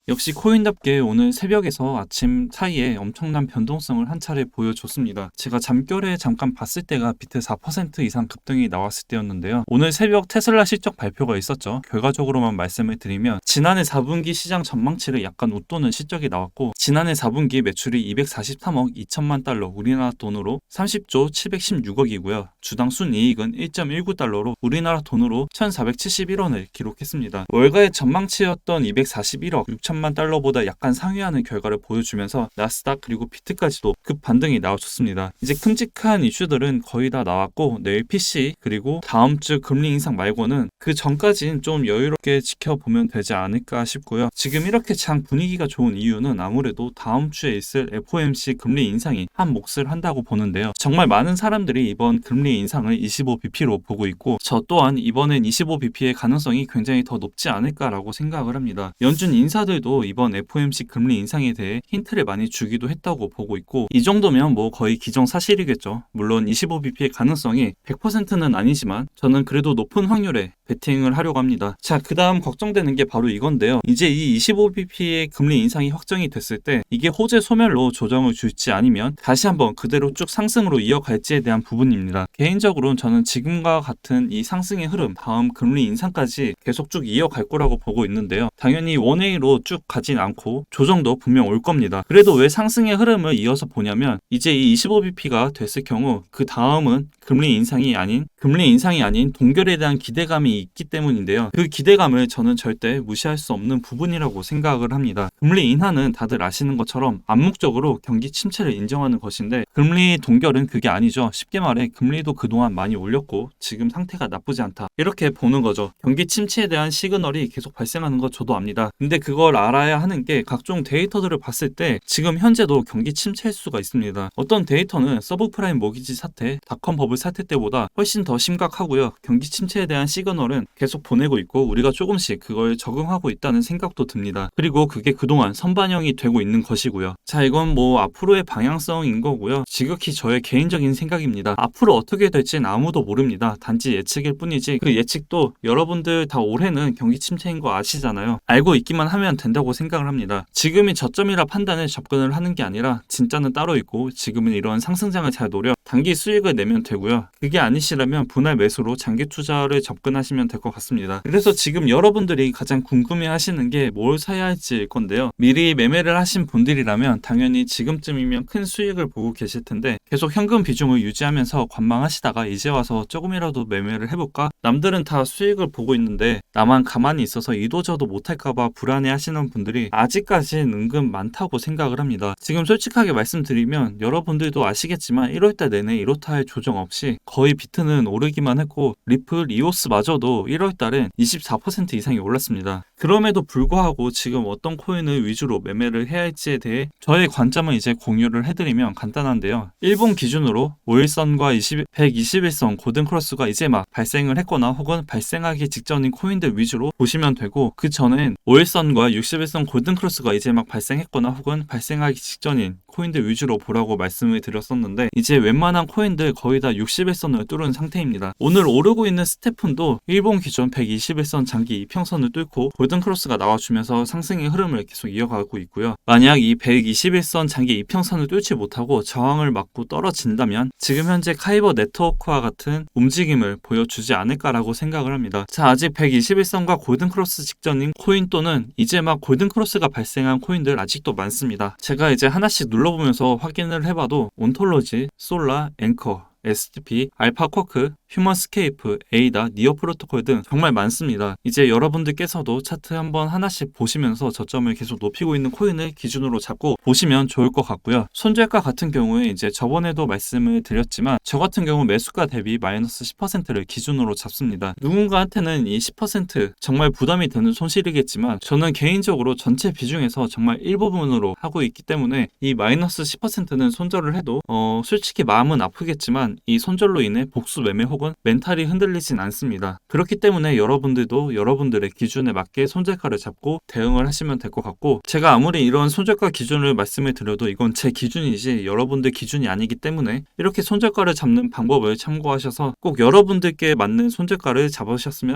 역시 코인답게 오늘 새벽에서 아침 사이에 엄청난 변동성을 한 차례 보여줬습니다. 제가 잠결에 잠깐 봤을 때가 비트 4% 이상 급등이 나왔을 때였는데요. 오늘 새벽 테슬라 실적 발표가 있었죠. 결과적으로만 말씀을 드리면 지난해 4분기 시장 전망치를 약간 웃도는 실적이 나왔고, 지난해 4분기 매출이 243억 2천만 달러, 우리나라 돈으로 30조 716억이고요. 주당 순이익은 1.19달러로 우리나라 돈으로 1,471원을 기록했습니다. 월가의 전망치였던 241억 6천만 달러보다 약간 상회하는 결과를 보여주면서 나스닥 그리고 비트까지도 급 반등이 나와줬습니다. 이제 큼직한 이슈들은 거의 다 나왔고, 내일 PC 그리고 다음 주 금리 인상 말고는 그 전까지는 좀 여유롭게 지켜보면 되지 않을까 싶고요. 지금 이렇게 장 분위기가 좋은 이유는 아무래도 다음 주에 있을 FOMC 금리 인상이 한 몫을 한다고 보는데요. 정말 많은 사람들이 이번 금리 인상을 25bp로 보고 있고, 저 또한 이번엔 25bp의 가능성이 굉장히 더 높지 않을까라고 생각을 합니다. 연준 인사들도 이번 FOMC 금리 인상에 대해 힌트를 많이 주기도 했다고 보고 있고, 이 정도면 뭐 거의 기정사실이겠죠. 물론 25bp의 가능성이 100%는 아니지만 저는 그래도 높은 확률에 베팅을 하려고 합니다. 자, 그 다음 걱정되는 게 바로 이건데요. 이제 이 25bp의 금리 인상이 확정이 됐을 때 이게 호재 소멸로 조정을 줄지 아니면 다시 한번 그대로 쭉 상승으로 이어갈지에 대한 부분입니다. 개인적으로는 저는 지금과 같은 이 상승의 흐름, 다음 금리 인상까지 계속 쭉 이어갈 거라고 보고 있는데요. 당연히 원웨이로 쭉 가진 않고 조정도 분명 올 겁니다. 그래도 왜 상승의 흐름을 이어서 보냐면, 이제 이 25bp가 됐을 경우 그 다음은 금리 인상이 아닌 동결에 대한 기대감이 있기 때문인데요. 그 기대감을 저는 절대 무시할 수 없는 부분이라고 생각을 합니다. 금리 인하는 다들 아시는 것처럼 암묵적으로 경기 침체를 인정하는 것인데, 금리 동결은 그게 아니죠. 쉽게 말해 금리도 그동안 많이 올렸고 지금 상태가 나쁘지 않다, 이렇게 보는 거죠. 경기 침체에 대한 시그널이 계속 발생하는 거 저도 압니다. 근데 그걸 알아야 하는 게, 각종 데이터들을 봤을 때 지금 현재도 경기 침체일 수가 있습니다. 어떤 데이터는 서브프라임 모기지 사태, 닷컴 버블 사태 때보다 훨씬 더 심각하고요. 경기 침체에 대한 시그널은 계속 보내고 있고 우리가 조금씩 그걸 적응하고 있다는 생각도 듭니다. 그리고 그게 그동안 선반영이 되고 있는 것이고요. 자, 이건 뭐 앞으로의 방향성인 거고요. 지극히 저의 개인적인 생각입니다. 앞으로 어떻게 될진 아무도 모릅니다. 단지 예측일 뿐이지, 그 예측도 여러분들 다 올해는 경기 침체인 거 아시잖아요. 알고 있기만 하면 된다고 생각을 합니다. 지금이 저점이라 판단해 접근을 하는 게 아니라 진짜는 따로 있고, 지금은 이런 상승장을 잘 노려 단기 수익을 내면 되고요. 그게 아니시라면 분할 매수로 장기 투자를 접근하시면 될 것 같습니다. 그래서 지금 여러분들이 가장 궁금해 하시는 게 뭘 사야 할지일 건데요. 미리 매매를 하신 분들이라면 당연히 지금쯤이면 큰 수익을 보고 계실 텐데, 계속 현금 비중을 유지하면서 관망하시다가 이제 와서 조금이라도 매매를 해볼까? 남들은 다 수익을 보고 있는데 나만 가만히 있어서 이도저도 못할까봐 불안해 하시는 분들이 아직까지는 은근 많다고 생각을 합니다. 지금 솔직하게 말씀드리면 여러분들도 아시겠지만 1월달 내내 이렇다 할 조정 없이 거의 비트는 오르기만 했고, 리플, 이오스마저도 1월달엔 24% 이상이 올랐습니다. 그럼에도 불구하고 지금 어떤 코인을 위주로 매매를 해야 할지에 대해 저의 관점을 이제 공유를 해드리면 간단한데요. 일본 기준으로 5일선과 121선 고든크로스가 이제 막 발생을 했거나 혹은 발생하기 직전인 코인들 위주로 보시면 되고, 그 전엔 5일선과 61선 고든크로스가 이제 막 발생했거나 혹은 발생하기 직전인 코인들 위주로 보라고 말씀을 드렸었는데, 이제 웬만한 코인들 거의 다 61선을 뚫은 상태입니다. 오늘 오르고 있는 스테픈도 일본 기준 121선 장기 이평선을 뚫고 골든크로스가 나와주면서 상승의 흐름을 계속 이어가고 있고요. 만약 이 121선 장기 이평선을 뚫지 못하고 저항을 맞고 떨어진다면 지금 현재 카이버 네트워크와 같은 움직임을 보여주지 않을까라고 생각을 합니다. 자, 아직 121선과 골든크로스 직전인 코인 또는 이제 막 골든크로스가 발생한 코인들 아직도 많습니다. 제가 이제 하나씩 눌러보면서 확인을 해봐도 온톨로지, 솔라, 앵커, SDP, 알파쿼크, 휴먼스케이프, 에이다, 니어 프로토콜 등 정말 많습니다. 이제 여러분들께서도 차트 한번 하나씩 보시면서 저점을 계속 높이고 있는 코인을 기준으로 잡고 보시면 좋을 것 같고요. 손절가 같은 경우에 이제 저번에도 말씀을 드렸지만 저 같은 경우 매수가 대비 마이너스 10%를 기준으로 잡습니다. 누군가한테는 이 10% 정말 부담이 되는 손실이겠지만 저는 개인적으로 전체 비중에서 정말 일부분으로 하고 있기 때문에 이 마이너스 10%는 손절을 해도 솔직히 마음은 아프겠지만 이 손절로 인해 복수 매매 혹은 혹은 멘탈이 흔들리진 않습니다. 그렇기 때문에 여러분들도 여러분들의 기준에 맞게 손절가를 잡고 대응을 하시면 될 것 같고, 제가 아무리 이런 손절가 기준을 말씀을 드려도 이건 제 기준이지 여러분들 기준이 아니기 때문에 이렇게 손절가를 잡는 방법을 참고하셔서 꼭 여러분들께 맞는 손절가를 잡으셨으면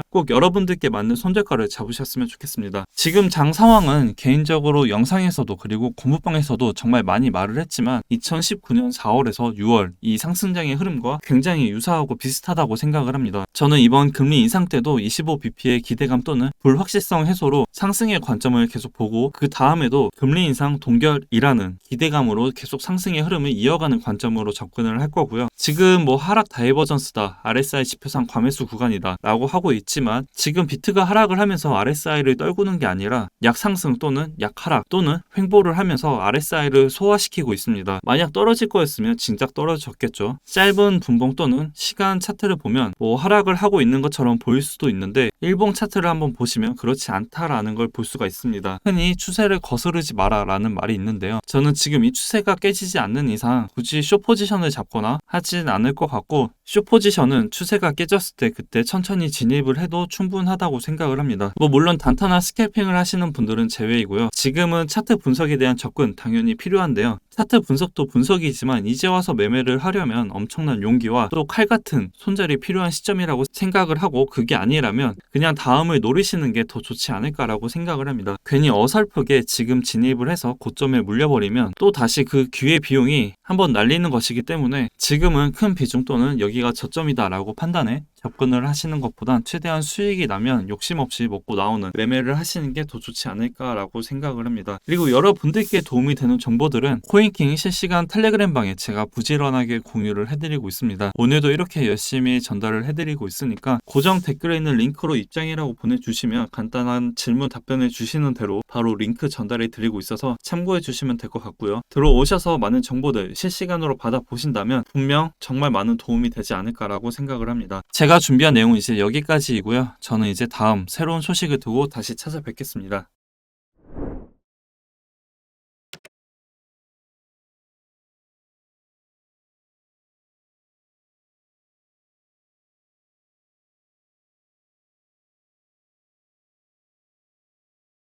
좋겠습니다. 지금 장 상황은 개인적으로 영상에서도 그리고 공부방에서도 정말 많이 말을 했지만 2019년 4월에서 6월 이 상승장의 흐름과 굉장히 유사하고 비슷하다고 생각을 합니다. 저는 이번 금리 인상 때도 25bp의 기대감 또는 불확실성 해소로 상승의 관점을 계속 보고, 그 다음에도 금리 인상 동결이라는 기대감으로 계속 상승의 흐름을 이어가는 관점으로 접근을 할 거고요. 지금 뭐 하락 다이버전스다, RSI 지표상 과매수 구간이다 라고 하고 있지만, 지금 비트가 하락을 하면서 RSI를 떨구는 게 아니라 약상승 또는 약하락 또는 횡보를 하면서 RSI를 소화시키고 있습니다. 만약 떨어질 거였으면 진작 떨어졌겠죠. 짧은 분봉 또는 시간 차트를 보면 뭐 하락을 하고 있는 것처럼 보일 수도 있는데, 일봉 차트를 한번 보시면 그렇지 않다라는 걸 볼 수가 있습니다. 흔히 추세를 거스르지 마라 라는 말이 있는데요, 저는 지금 이 추세가 깨지지 않는 이상 굳이 숏 포지션을 잡거나 하진 않을 것 같고, 숏 포지션은 추세가 깨졌을 때 그때 천천히 진입을 해도 충분하다고 생각을 합니다. 뭐 물론 단타나 스캘핑을 하시는 분들은 제외이고요. 지금은 차트 분석에 대한 접근 당연히 필요한데요, 차트 분석도 분석이지만 이제 와서 매매를 하려면 엄청난 용기와 또 칼 같은 손절이 필요한 시점이라고 생각을 하고, 그게 아니라면 그냥 다음을 노리시는 게 더 좋지 않을까라고 생각을 합니다. 괜히 어설프게 지금 진입을 해서 고점에 물려버리면 또 다시 그 기회 비용이 한번 날리는 것이기 때문에 지금은 큰 비중 또는 여기가 저점이다 라고 판단해 접근을 하시는 것보단 최대한 수익이 나면 욕심 없이 먹고 나오는 매매를 하시는 게 더 좋지 않을까라고 생각을 합니다. 그리고 여러분들께 도움이 되는 정보들은 코인킹 실시간 텔레그램 방에 제가 부지런하게 공유를 해드리고 있습니다. 오늘도 이렇게 열심히 전달을 해드리고 있으니까 고정 댓글에 있는 링크로 입장이라고 보내주시면 간단한 질문 답변해 주시는 대로 바로 링크 전달해 드리고 있어서 참고해 주시면 될 것 같고요. 들어오셔서 많은 정보들 실시간으로 받아보신다면 분명 정말 많은 도움이 되지 않을까라고 생각을 합니다. 제가 준비한 내용은 이제 여기까지이고요. 저는 이제 다음 새로운 소식을 두고 다시 찾아뵙겠습니다.